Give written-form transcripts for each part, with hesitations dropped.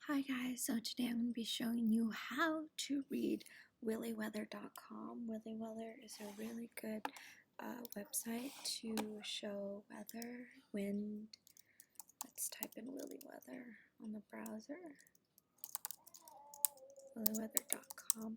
Hi guys, so today I'm going to be showing you how to read willyweather.com. Willyweather is a really good website to show weather, wind. Let's type in willyweather on the browser, willyweather.com.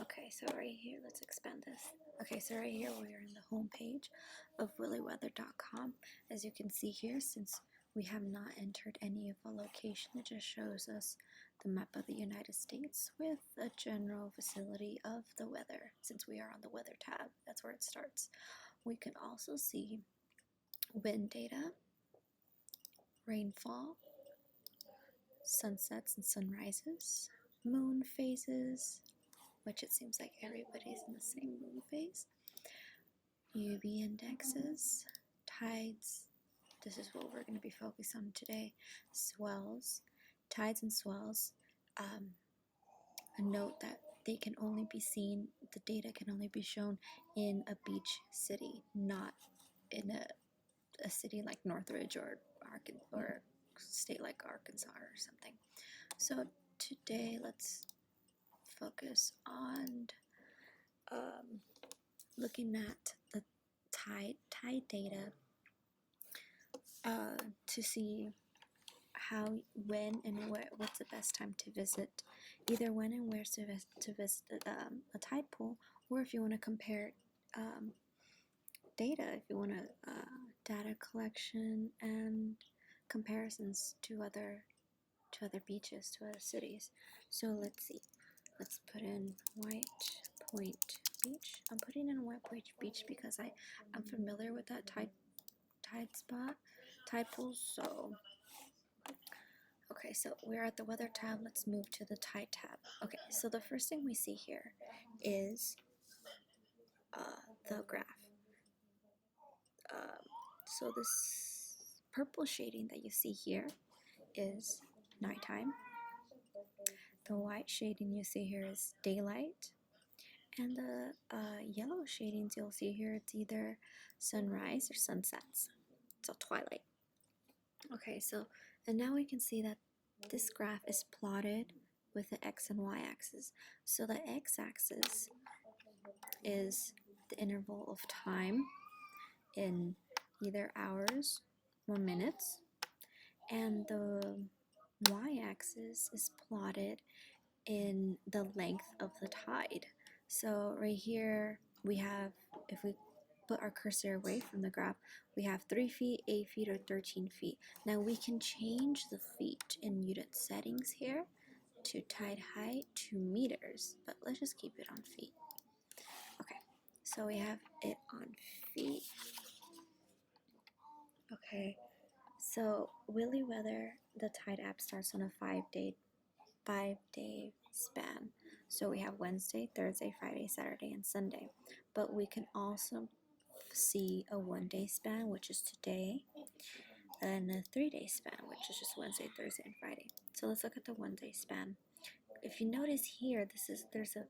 Okay, so right here, let's expand this. Okay, so right here we are in the home page of willyweather.com. As you can see here, since we have not entered any of the location, it just shows us the map of the United States with a general facility of the weather. Since we are on the weather tab, that's where it starts. We can also see wind data, rainfall, sunsets and sunrises, moon phases, which it seems like everybody's in the same moon phase, UV indexes, tides. This is what we're going to be focused on today. Swells, tides and swells. A note that they can only be seen, the data can only be shown in a beach city, not in a city like Northridge or a state like Arkansas or something. So today let's focus on looking at the tide data to see how, when, and what's the best time to visit, either when and where to visit a tide pool, or if you want to compare data, if you want to data collection and comparisons to other beaches, to other cities. So let's see. Let's put in White Point Beach. I'm putting in White Point Beach because I'm familiar with that tide pool. So okay, so we're at the weather tab. Let's move to the tide tab. Okay, so the first thing we see here is the graph. So this purple shading that you see here is nighttime. The white shading you see here is daylight. And the yellow shadings you'll see here, it's either sunrise or sunsets. So twilight. Okay, so, and now we can see that this graph is plotted with the x and y axis. So the x-axis is the interval of time in either hours or minutes, and the y-axis is plotted in the length of the tide. So right here we have, if we put our cursor away from the graph, we have 3 feet, 8 feet, or 13 feet. Now we can change the feet in unit settings here to tide height to meters, but let's just keep it on feet. Okay, so we have it on feet. Okay, so WillyWeather, the tide app starts on a 5-day span. So we have Wednesday, Thursday, Friday, Saturday, and Sunday. But we can also see a 1-day span, which is today, and a 3-day span, which is just Wednesday, Thursday, and Friday. So let's look at the 1-day span. If you notice here, there's a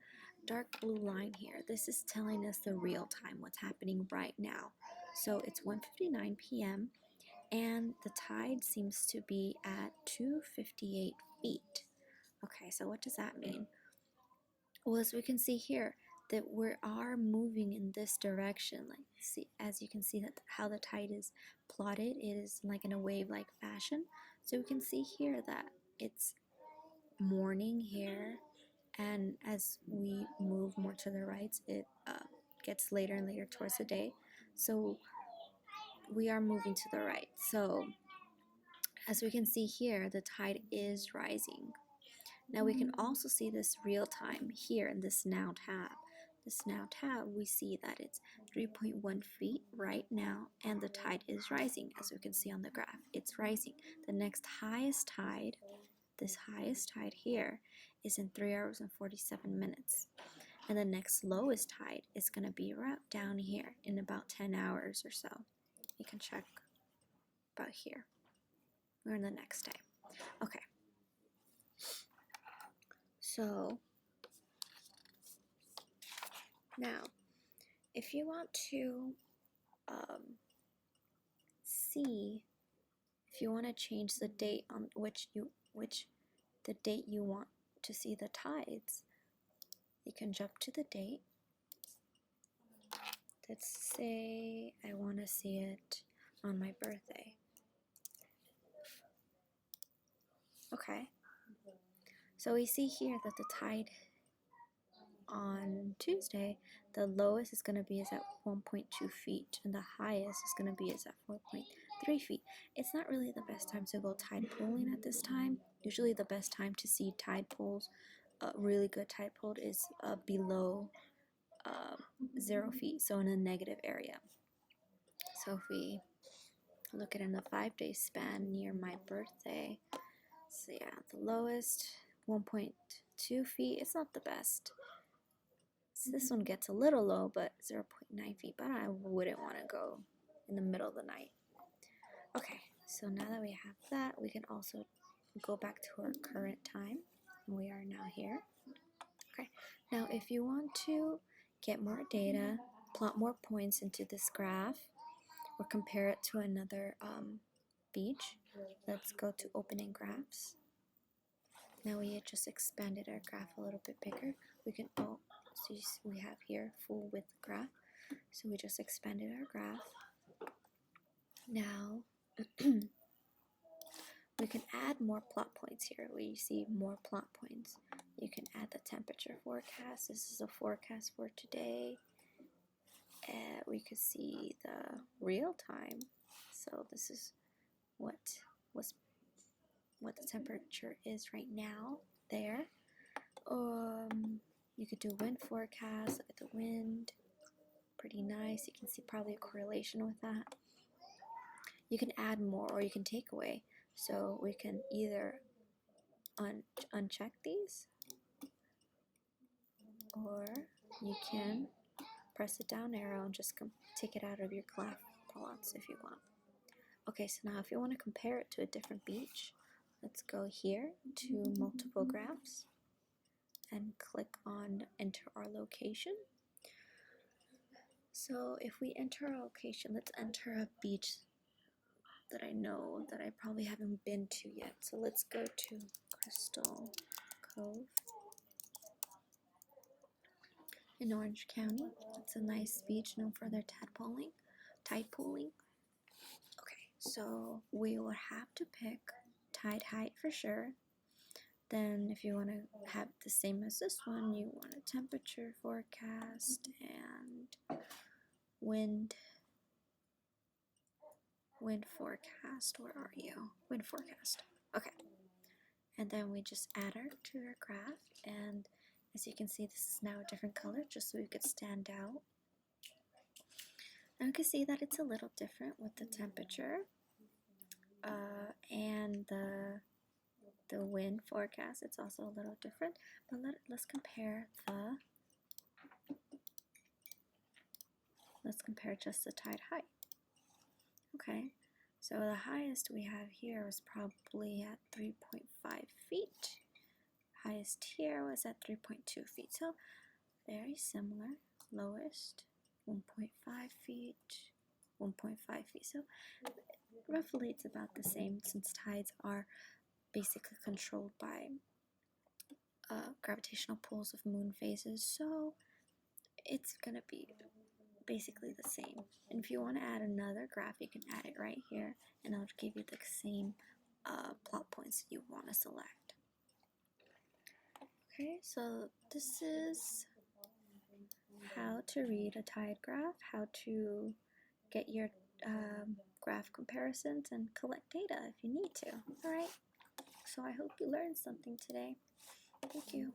dark blue line here. This is telling us the real time, what's happening right now. So it's 1:59 p.m. and the tide seems to be at 258 feet. Okay, so what does that mean? Well, as we can see here, that we are moving in this direction. Like, see, as you can see that how the tide is plotted, it is like in a wave-like fashion. So we can see here that it's morning here, and as we move more to the right, it gets later and later towards the day. So we are moving to the right. So as we can see here, the tide is rising. Now we can also see this real time here in this Now tab. This Now tab, we see that it's 3.1 feet right now, and the tide is rising. As we can see on the graph, it's rising. The next highest tide, this highest tide here, is in 3 hours and 47 minutes. And the next lowest tide is going to be right down here in about 10 hours or so. You can check about here. We're in the next day. Okay. So now, if you want to see, if you want to change the date on which the date you want to see the tides, you can jump to the date. Let's say I want to see it on my birthday. Okay, so we see here that the tide on Tuesday, the lowest is going to be is at 1.2 feet and the highest is going to be is at 4.3 feet. It's not really the best time to go tide pooling at this time. Usually the best time to see tide pools, really good tide pool, is below 0 feet, so in a negative area. So if we look at in a 5-day span near my birthday, so yeah, the lowest 1.2 feet. It's not the best. So this one gets a little low, but 0.9 feet, but I wouldn't want to go in the middle of the night. Okay, so now that we have that, we can also go back to our current time. We are now here. Okay, now if you want to get more data, plot more points into this graph, or compare it to another beach, let's go to opening graphs. Now we just expanded our graph a little bit bigger. We can so we have here full width graph. So we just expanded our graph. Now we can add more plot points here. We see more plot points. You can add the temperature forecast. This is a forecast for today. We could see the real time. So this is what the temperature is right now there. You could do wind forecast. Look at the wind, pretty nice. You can see probably a correlation with that. You can add more or you can take away. So we can either uncheck these, or you can press the down arrow and just take it out of your graph plots if you want. Okay, so now if you want to compare it to a different beach, let's go here to multiple graphs and click on enter our location. So if we enter our location, let's enter a beach that I know that I probably haven't been to yet. So let's go to Crystal Cove in Orange County. It's a nice beach known for their tide pooling. Okay, so we will have to pick tide height for sure. Then if you want to have the same as this one, you want a temperature forecast and wind forecast. Where are you? Wind forecast. Okay. And then we just add her to our graph, and as you can see, this is now a different color just so we could stand out. Now you can see that it's a little different with the temperature and the wind forecast. It's also a little different, but let's compare just the tide height. Okay, so the highest we have here was probably at 3.5 feet. Highest here was at 3.2 feet, so very similar. Lowest 1.5 feet, 1.5 feet. So roughly it's about the same, since tides are basically controlled by gravitational pulls of moon phases. So it's gonna be basically the same. And if you want to add another graph, you can add it right here, and I'll give you the same plot points you want to select. Okay, so this is how to read a tide graph, how to get your graph comparisons and collect data if you need to. Alright, so I hope you learned something today. Thank you.